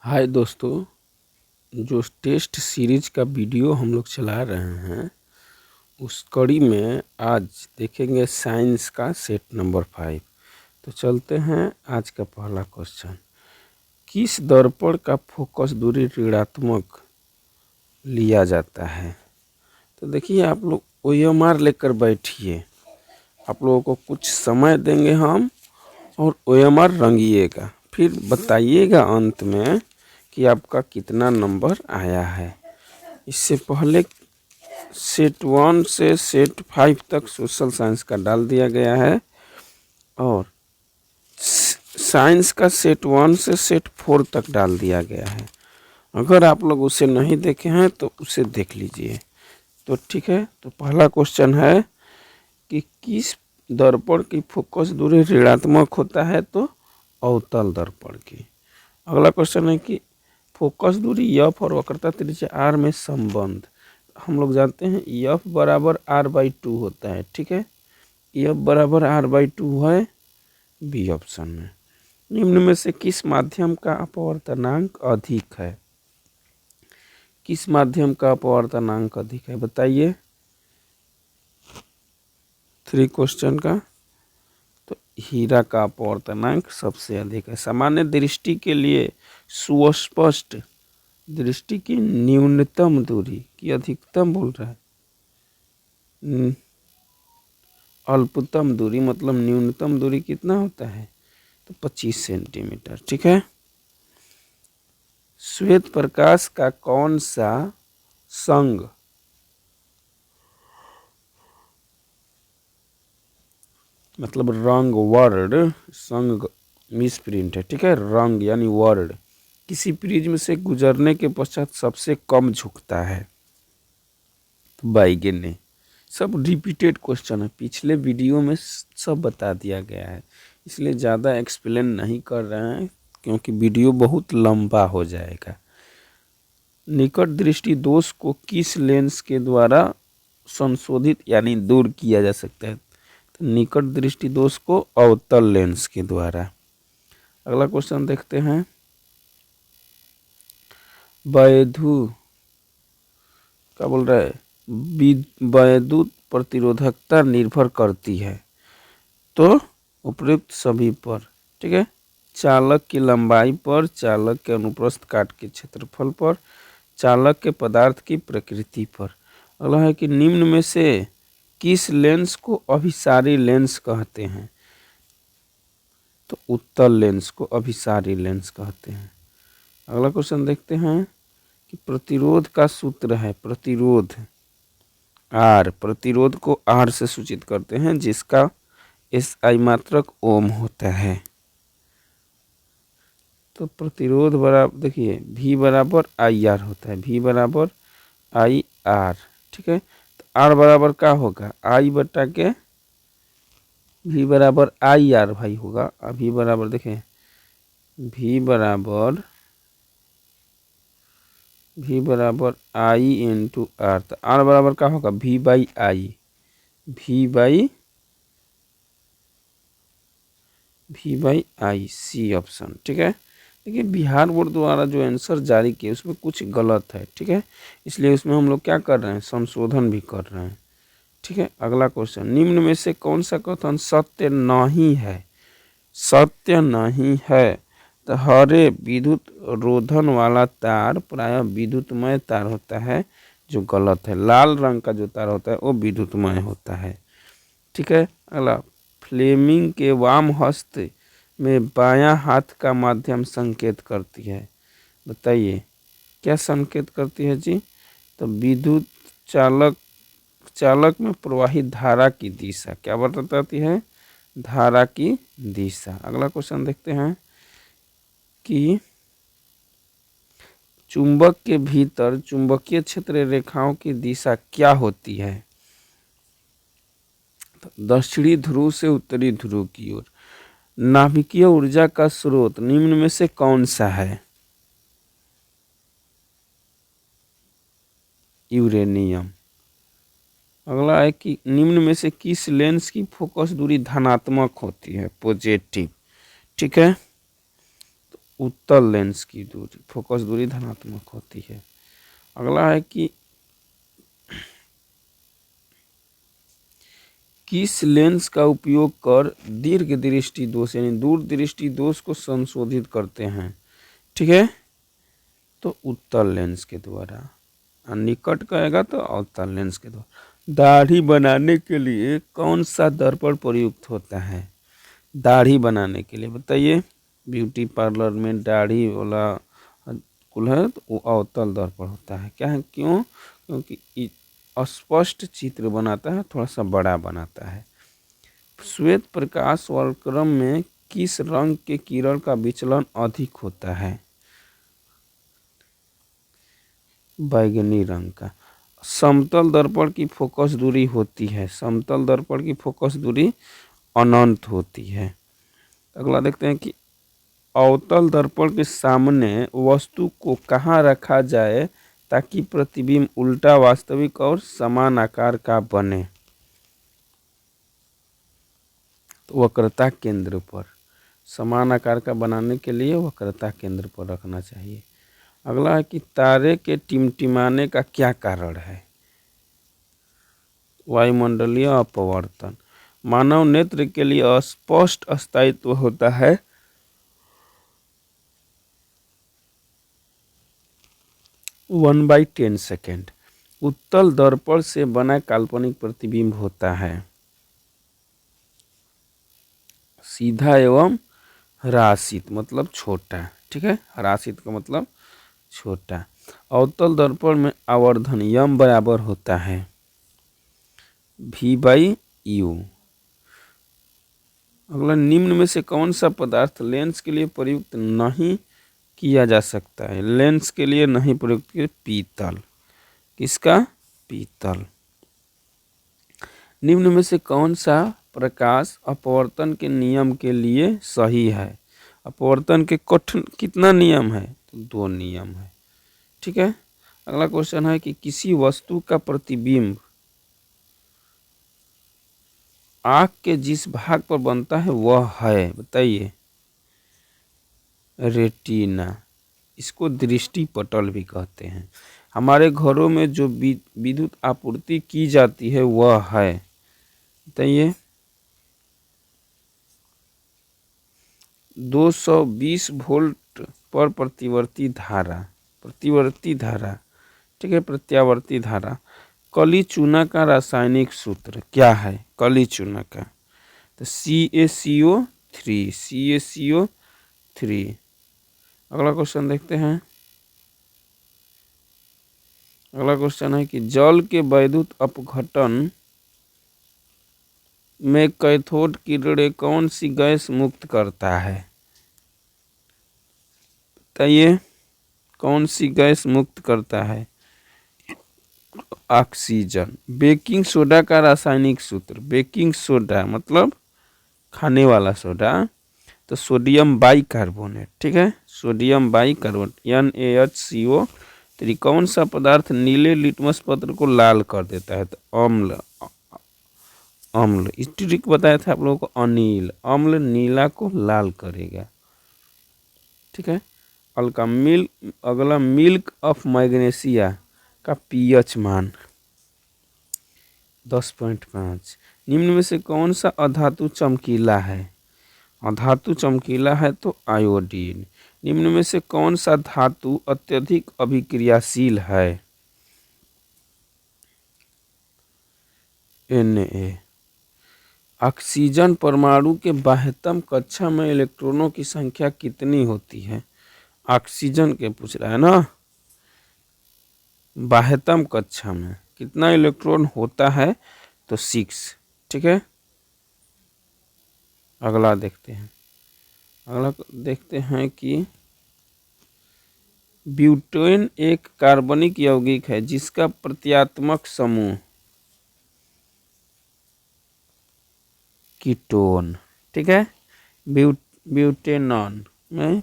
हाय दोस्तों, जो test series का वीडियो हम लोग चला रहे हैं उस कड़ी में आज देखेंगे साइंस का सेट नंबर 5। तो चलते हैं आज का पहला क्वेश्चन। किस दर्पण का फोकस दूरी ऋणात्मक लिया जाता है? तो देखिए, आप लोग OMR लेकर बैठिए। आप लोगों को कुछ समय देंगे हम और OMR रंगिएगा, फिर बताइएगा अंत में कि आपका कितना नंबर आया है। इससे पहले सेट 1 से सेट 5 तक सोशल साइंस का डाल दिया गया है और साइंस का सेट 1 से सेट 4 तक डाल दिया गया है। अगर आप लोग उसे नहीं देखे हैं तो उसे देख लीजिए। तो ठीक है, तो पहला क्वेश्चन है कि किस दर्पण की फोकस दूरी ऋणात्मक होता है? तो अवतल दर्पण की। अगला क्वेश्चन है कि फोकस दूरी F और वक्रता त्रिज्या R में संबंध। हम लोग जानते हैं F बराबर R/2 होता है। ठीक है, F बराबर R/2 है बी ऑप्शन में। निम्न में से किस माध्यम का अपवर्तनांक अधिक है? किस माध्यम का अपवर्तनांक अधिक है बताइए। 3 क्वेश्चन का। तो हीरा का अपवर्तनांक सबसे अधिक है। सामान्य दृष्टि के लिए सुस्पष्ट दृष्टि की न्यूनतम दूरी की अधिकतम बोल रहा है। अल्पतम दूरी मतलब न्यूनतम दूरी कितना होता है? तो 25 सेंटीमीटर। ठीक है। श्वेत प्रकाश का कौन सा संघ मतलब रंग, वर्ड, संघ मिसप्रिंट है। ठीक है, रंग यानी वर्ड किसी प्रिज्म से गुजरने के पश्चात सबसे कम झुकता है? तो बैगनी। सब रिपीटेड क्वेश्चन है, पिछले वीडियो में सब बता दिया गया है, इसलिए ज़्यादा एक्सप्लेन नहीं कर रहे हैं क्योंकि वीडियो बहुत लंबा हो जाएगा। निकट दृष्टि दोष को किस लेंस के द्वारा संशोधित यानी दूर किया जा सकता है? तो निकट दृष्टि दोष को अवतल लेंस के द्वारा। अगला क्वेश्चन देखते हैं। वैद्युत क्या बोल रहा है? वैद्युत प्रतिरोधकता निर्भर करती है तो उपयुक्त सभी पर। ठीक है, चालक की लंबाई पर, चालक के अनुप्रस्थ काट के क्षेत्रफल पर, चालक के पदार्थ की प्रकृति पर। अगला है कि निम्न में से किस लेंस को अभिसारी लेंस कहते हैं? तो उत्तल लेंस को अभिसारी लेंस कहते हैं। अगला क्वेश्चन देखते हैं कि प्रतिरोध का सूत्र है प्रतिरोध R। प्रतिरोध को R से सूचित करते हैं जिसका SI मात्रक ओम होता है। तो प्रतिरोध बराबर देखिए V बराबर IR होता है, V बराबर IR। ठीक है, तो R बराबर क्या होगा? I बटा के V बराबर IR भाई होगा। V बराबर देखें V बराबर I इंटू R। तो R बराबर क्या होगा? V/I। V/I C option. ठीक है, देखिए बिहार बोर्ड द्वारा जो आंसर जारी किए उसमें कुछ गलत है। ठीक है, इसलिए उसमें हम लोग क्या कर रहे हैं? संशोधन भी कर रहे हैं। ठीक है, अगला क्वेश्चन। निम्न में से कौन सा कथन सत्य नहीं है? सत्य नहीं है तो हरे विद्युत रोधन वाला तार प्रायः विद्युतमय तार होता है, जो गलत है। लाल रंग का जो तार होता है वो विद्युतमय होता है। ठीक है, अगला। फ्लेमिंग के वाम हस्त में बायां हाथ का माध्यम संकेत करती है। बताइए क्या संकेत करती है जी? तो विद्युत चालक में प्रवाहित धारा की दिशा क्या बताती है? धारा की दिशा। अगला क्वेश्चन देखते हैं कि चुंबक के भीतर चुंबकीय क्षेत्र रेखाओं की दिशा क्या होती है? तो दक्षिणी ध्रुव से उत्तरी ध्रुव की ओर। नाभिकीय ऊर्जा का स्रोत निम्न में से कौन सा है? यूरेनियम। अगला है कि निम्न में से किस लेंस की फोकस दूरी धनात्मक होती है? पॉजिटिव। ठीक है, उत्तल लेंस की दूरी, फोकस दूरी धनात्मक होती है। अगला है कि किस लेंस का उपयोग कर दीर्घ दृष्टि दोष यानी दूर दृष्टि दोष को संशोधित करते हैं। ठीक है, तो उत्तल लेंस के द्वारा, और निकट कहेगा तो अवतल लेंस के द्वारा। दाढ़ी बनाने के लिए कौन सा दर्पण प्रयुक्त होता है? दाढ़ी बनाने के लिए बताइए, ब्यूटी पार्लर में दाढ़ी वाला कुल है तो वो अवतल दर्पण होता है। क्या है, क्यों? क्योंकि स्पष्ट चित्र बनाता है, थोड़ा सा बड़ा बनाता है। श्वेत प्रकाश वर्णक्रम में किस रंग के किरण का विचलन अधिक होता है? बैगनी रंग का। समतल दर्पण की फोकस दूरी होती है, समतल दर्पण की फोकस दूरी अनंत होती है। अगला देखते हैं कि अवतल दर्पण के सामने वस्तु को कहाँ रखा जाए ताकि प्रतिबिंब उल्टा, वास्तविक और समान आकार का बने? तो वक्रता केंद्र पर, समान आकार का बनाने के लिए वक्रता केंद्र पर रखना चाहिए। अगला है कि तारे के टिमटिमाने का क्या कारण है? वायुमंडलीय अपवर्तन। मानव नेत्र के लिए अस्पष्ट स्थायित्व होता है। 1/10 सेकेंड। उत्तल दर्पण से बना काल्पनिक प्रतिबिंब होता है सीधा एवं ह्रासित, मतलब छोटा। ठीक है, ह्रासित का मतलब छोटा। अवतल दर्पण में आवर्धन यम बराबर होता है V/U। अगला, निम्न में से कौन सा पदार्थ लेंस के लिए प्रयुक्त नहीं किया जा सकता है? लेंस के लिए नहीं प्रयुक्त किया, पीतल। किसका? पीतल। निम्न में से कौन सा प्रकाश अपवर्तन के नियम के लिए सही है? अपवर्तन के कितना नियम है? तो 2 नियम है। ठीक है, अगला क्वेश्चन है कि किसी वस्तु का प्रतिबिंब आँख के जिस भाग पर बनता है वह है, बताइए, रेटिना। इसको दृष्टि पटल भी कहते हैं। हमारे घरों में जो विद्युत आपूर्ति की जाती है वह है, बताइए, 220 वोल्ट पर प्रतिवर्ती धारा, प्रतिवर्ती धारा। ठीक है, प्रत्यावर्ती धारा। कली चूना का रासायनिक सूत्र क्या है? कली चूना का तो CaCO3, CaCO3। अगला क्वेश्चन देखते हैं। अगला क्वेश्चन है कि जल के वैद्युत अपघटन में कैथोड किरणें कौन सी गैस मुक्त करता है? बताइए, कौन सी गैस मुक्त करता है? ऑक्सीजन। बेकिंग सोडा का रासायनिक सूत्र, बेकिंग सोडा मतलब खाने वाला सोडा, तो सोडियम बाइकार्बोनेट। ठीक है, सोडियम बाइकार्बोनेट NaHCO3। कौन सा पदार्थ नीले लिटमस पत्र को लाल कर देता है? तो अम्ल। अम्ल, इस ट्रिक बताया था आप लोगों को, अनिल। अम्ल नीला को लाल करेगा। ठीक है, अल्का मिल्क। अगला, मिल्क ऑफ मैग्नेशिया का pH मान 10.5। निम्न में से कौन सा अधातु चमकीला है? अधातु चमकीला है तो आयोडीन। निम्न में से कौन सा धातु अत्यधिक अभिक्रियाशील है? Na। ऑक्सीजन परमाणु के बाह्यतम कक्षा में इलेक्ट्रॉनों की संख्या कितनी होती है? ऑक्सीजन के पूछ रहा है ना, बाह्यतम कक्षा में कितना इलेक्ट्रॉन होता है? तो 6। ठीक है, अगला देखते हैं। अगला देखते हैं कि ब्यूटेन एक कार्बनिक यौगिक है जिसका प्रत्यात्मक समूह कीटोन। ठीक है, ब्यूटेनॉन में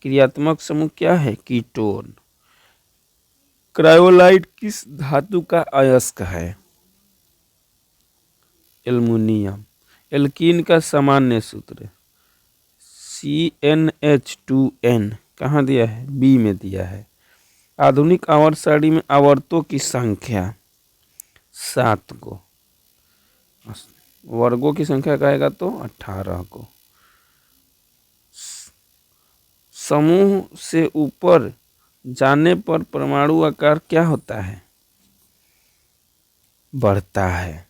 क्रियात्मक समूह क्या है? कीटोन। क्रायोलाइट किस धातु का अयस्क है? एल्युमिनियम। एल्कीन का सामान्य सूत्र CnH2n कहाँ दिया है? बी में दिया है। आधुनिक आवर्त सारणी में आवर्तों की संख्या 7 को, वर्गों की संख्या कहेगा तो 18 को। समूह से ऊपर जाने पर परमाणु आकार क्या होता है? बढ़ता है।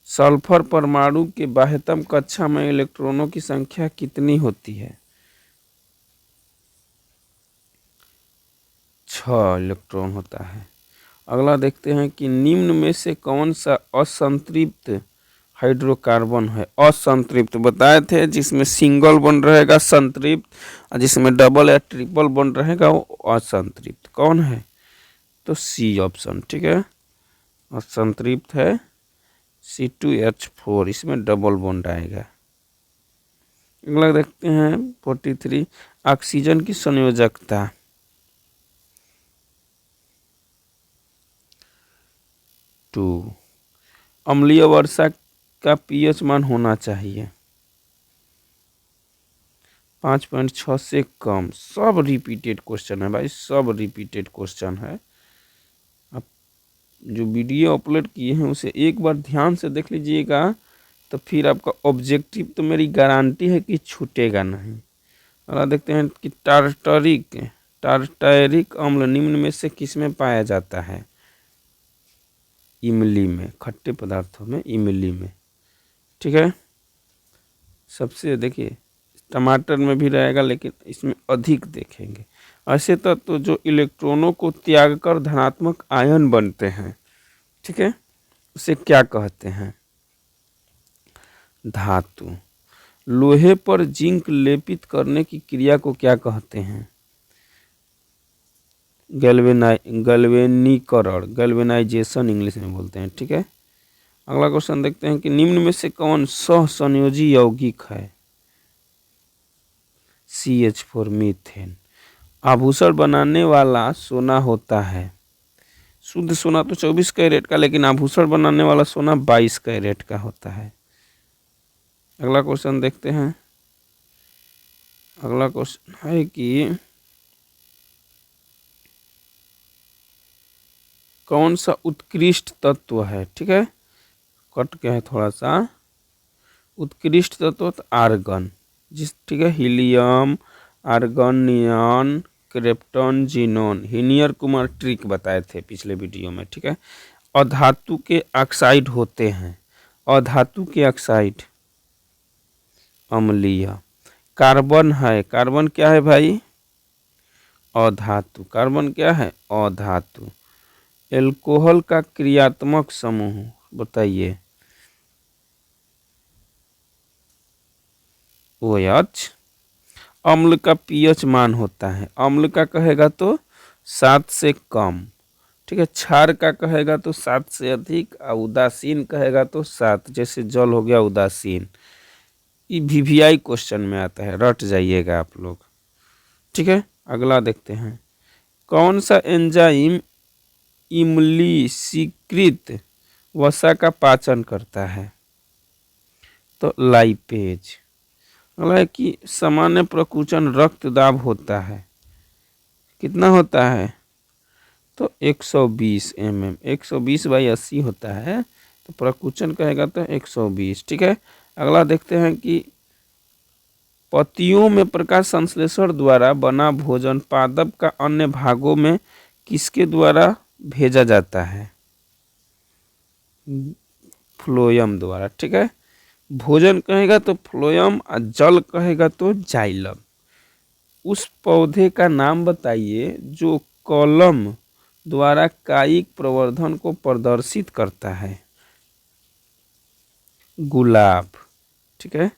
सल्फर परमाणु के बाह्यतम कक्षा में इलेक्ट्रॉनों की संख्या कितनी होती है? 6 इलेक्ट्रॉन होता है। अगला देखते हैं कि निम्न में से कौन सा असंतृप्त हाइड्रोकार्बन है? असंतृप्त बताए थे, जिसमें सिंगल बॉन्ड रहेगा संतृप्त, और जिसमें डबल या ट्रिपल बॉन्ड रहेगा वो असंतृप्त। कौन है? तो सी ऑप्शन, ठीक है। असंतृप्त है C2H4, इसमें डबल बॉन्ड आएगा। अगला देखते हैं 43, ऑक्सीजन की संयोजकता। अम्लीय वर्षा का pH मान होना चाहिए 5.6 से कम। सब रिपीटेड क्वेश्चन है भाई, सब रिपीटेड क्वेश्चन है। अब जो वीडियो अपलोड किए हैं उसे एक बार ध्यान से देख लीजिएगा, तो फिर आपका ऑब्जेक्टिव तो मेरी गारंटी है कि छूटेगा नहीं। अगला देखते हैं कि टार्टरिक अम्ल निम्न में से किस में पाया जाता है? इमली में, खट्टे पदार्थों में, इमली में, ठीक है। सबसे देखिए टमाटर में भी रहेगा, लेकिन इसमें अधिक देखेंगे। ऐसे तत्व जो इलेक्ट्रॉनों को त्याग कर धनात्मक आयन बनते हैं, ठीक है, उसे क्या कहते हैं? धातु। लोहे पर जिंक लेपित करने की क्रिया को क्या कहते हैं? गैल्वेनीकरण, गैल्वेनाइजेशन इंग्लिश में बोलते हैं, ठीक है। अगला क्वेश्चन देखते हैं कि निम्न में से कौन सहसंयोजी यौगिक है? CH4 methane. आभूषण बनाने वाला सोना होता है, शुद्ध सोना तो 24 कैरेट का, लेकिन आभूषण बनाने वाला सोना 22 कैरेट का होता है। अगला क्वेश्चन देखते हैं। अगला क्वेश्चन है कि कौन सा उत्कृष्ट तत्व है? ठीक है, कट के है थोड़ा सा। उत्कृष्ट तत्व तो आर्गन, ठीक है, helium, argon, neon, krypton, xenon. हीनियर कुमार ट्रिक बताए थे पिछले वीडियो में, ठीक है। अधातु के ऑक्साइड होते हैं, अधातु के ऑक्साइड अम्लीय। कार्बन है, कार्बन क्या है भाई? अधातु। कार्बन क्या है? अधातु। एल्कोहल का क्रियात्मक समूह बताइए। OH। अम्ल का pH मान होता है, अम्ल का कहेगा तो 7 से कम, ठीक है। क्षार का कहेगा तो 7 से अधिक, और उदासीन कहेगा तो 7, जैसे जल हो गया उदासीन। ये VVI क्वेश्चन में आता है, रट जाइएगा आप लोग, ठीक है। अगला देखते हैं, कौन सा एंजाइम इमलीशीकृत वसा का पाचन करता है? तो लाइपेज। अगला है कि सामान्य प्रकुचन रक्त दाब होता है, कितना होता है? तो 120 mm, 120/80 होता है, तो प्रकुचन कहेगा तो 120, ठीक है। अगला देखते हैं कि पत्तियों में प्रकाश संश्लेषण द्वारा बना भोजन पादप का अन्य भागों में किसके द्वारा भेजा जाता है? फ्लोएम द्वारा, ठीक है। भोजन कहेगा तो फ्लोएम, और जल कहेगा तो जाइलम। उस पौधे का नाम बताइए जो कॉलम द्वारा कायिक प्रवर्धन को प्रदर्शित करता है? गुलाब, ठीक है,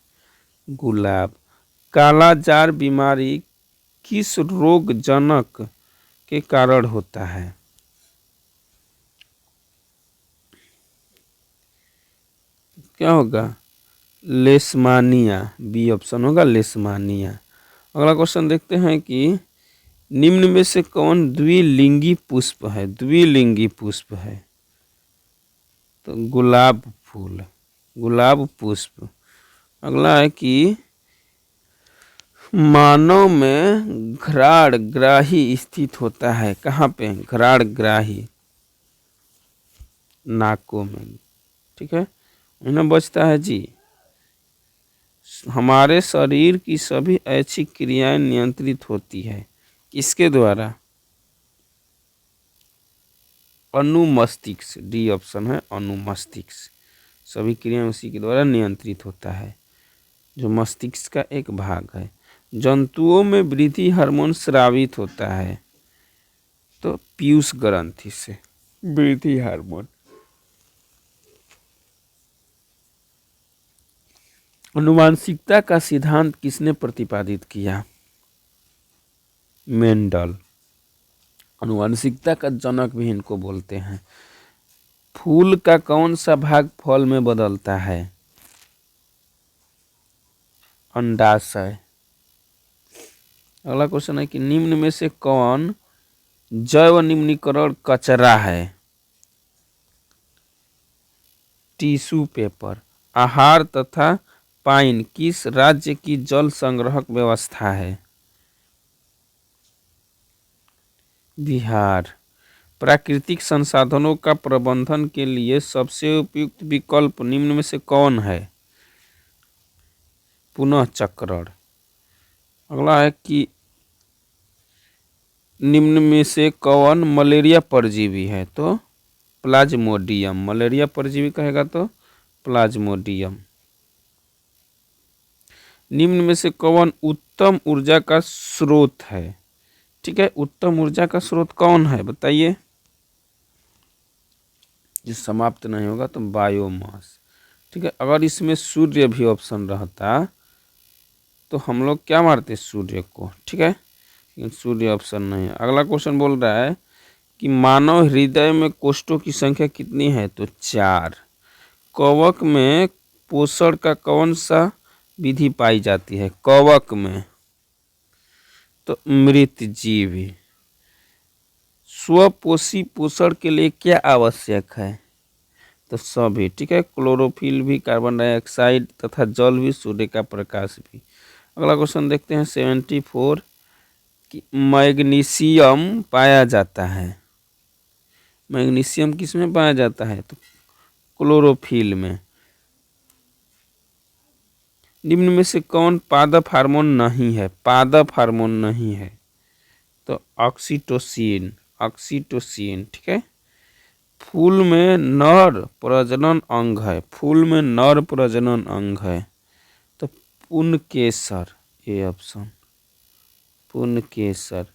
गुलाब। कालाजार बीमारी किस रोगजनक के कारण होता है? क्या होगा? लेशमानिया, बी ऑप्शन होगा, लेशमानिया। अगला क्वेश्चन देखते हैं कि निम्न में से कौन द्विलिंगी पुष्प है? द्विलिंगी पुष्प है तो गुलाब फूल, गुलाब पुष्प। अगला है कि मानव में घ्राण ग्राही स्थित होता है। कहाँ पे? घ्राण ग्राही, नाकों में। ठीक है, उन्हें बचता है जी। हमारे शरीर की सभी ऐच्छिक क्रियाएं नियंत्रित होती है किसके द्वारा? अनुमस्तिष्क, डी ऑप्शन है अनुमस्तिष्क। सभी क्रियाएं उसी के द्वारा नियंत्रित होता है, जो मस्तिष्क का एक भाग है। जंतुओं में वृद्धि हार्मोन स्रावित होता है, तो पीयूष ग्रंथि से वृद्धि हार्मोन। अनुवांशिकता का सिद्धांत किसने प्रतिपादित किया? मेंडल। अनुवांशिकता का जनक भी इनको बोलते हैं। फूल का कौन सा भाग फल में बदलता है? अंडाशय। अगला क्वेश्चन है कि निम्न में से कौन जैव निम्नीकरण कचरा है? Tissue paper. आहार तथा पाइन किस राज्य की जल संग्रहक व्यवस्था है? बिहार। प्राकृतिक संसाधनों का प्रबंधन के लिए सबसे उपयुक्त विकल्प निम्न में से कौन है? पुनः चक्रण। अगला है कि निम्न में से कौन मलेरिया परजीवी है? तो प्लाज्मोडियम। मलेरिया परजीवी कहेगा तो प्लाज्मोडियम। निम्न में से कौन उत्तम ऊर्जा का स्रोत है? ठीक है, उत्तम ऊर्जा का स्रोत कौन है बताइए? जो समाप्त नहीं होगा तो बायोमास। ठीक है, अगर इसमें सूर्य भी ऑप्शन रहता तो हम लोग क्या मारते? सूर्य को। ठीक है, लेकिन सूर्य ऑप्शन नहीं है। अगला क्वेश्चन बोल रहा है कि मानव हृदय में कोष्ठों की संख्या कितनी है? तो 4। कवक में पोषण का कौन सा विधि पाई जाती है? कवक में तो मृत जीव। स्वपोषी पोषण के लिए क्या आवश्यक है? तो सभी। ठीक है, क्लोरोफिल भी, कार्बन डाइऑक्साइड तथा जल भी, सूर्य का प्रकाश भी। अगला क्वेश्चन देखते हैं 74 कि मैग्नीशियम पाया जाता है। मैग्नीशियम किस में पाया जाता है? तो क्लोरोफिल में। निम्न में से कौन पादप हार्मोन नहीं है? पादप हार्मोन नहीं है तो ऑक्सीटोसिन। ऑक्सीटोसिन। ठीक है, फूल में नर प्रजनन अंग है। फूल में नर प्रजनन अंग है तो पुंकेसर, ए ऑप्शन पुंकेसर।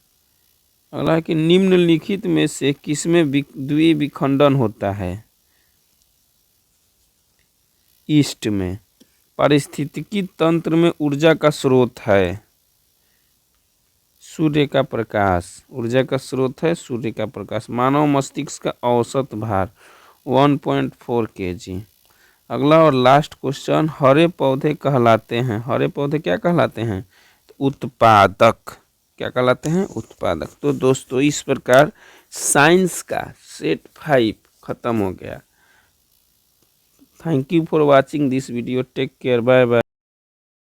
अगला है कि निम्नलिखित में से किसमें द्विविखंडन होता है? ईस्ट में। पारिस्थितिकी तंत्र में ऊर्जा का स्रोत है सूर्य का प्रकाश। ऊर्जा का स्रोत है सूर्य का प्रकाश। मानव मस्तिष्क का औसत भार 1.4 kg। अगला और लास्ट क्वेश्चन, हरे पौधे कहलाते हैं। हरे पौधे क्या कहलाते हैं? उत्पादक। क्या कहलाते हैं? उत्पादक। तो दोस्तों इस प्रकार साइंस का सेट 5 खत्म हो गया। Thank you for watching this video. Take care, bye bye.